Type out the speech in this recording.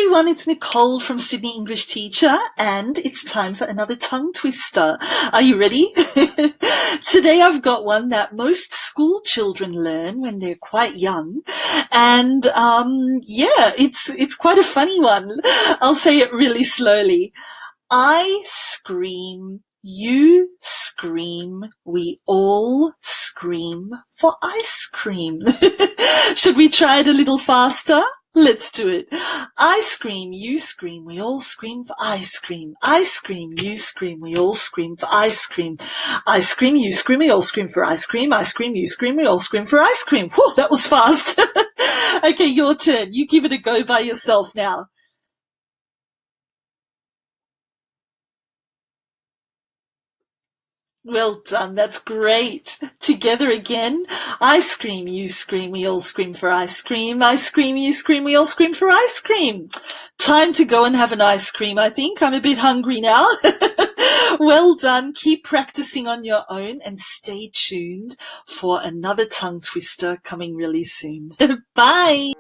everyone, it's Nicole from Sydney English Teacher, and it's time for another tongue twister. Are you ready? Today I've got one that most school children learn when they're quite young, and it's quite a funny one. I'll say it really slowly. I scream, you scream, we all scream for ice cream. Should we try it a little faster? Let's do it. I scream, you scream, we all scream for ice cream. I scream, you scream, we all scream for ice cream. I scream, you scream, we all scream for ice cream. I scream, you scream, we all scream for ice cream. Whew, that was fast. Okay, your turn. You give it a go by yourself now. Well done, that's great. Together again. I scream, you scream, we all scream for ice cream. I scream, you scream, we all scream for ice cream. Time to go and have an ice cream, I think. I'm a bit hungry now. Well done. Keep practicing on your own and stay tuned for another tongue twister coming really soon. Bye.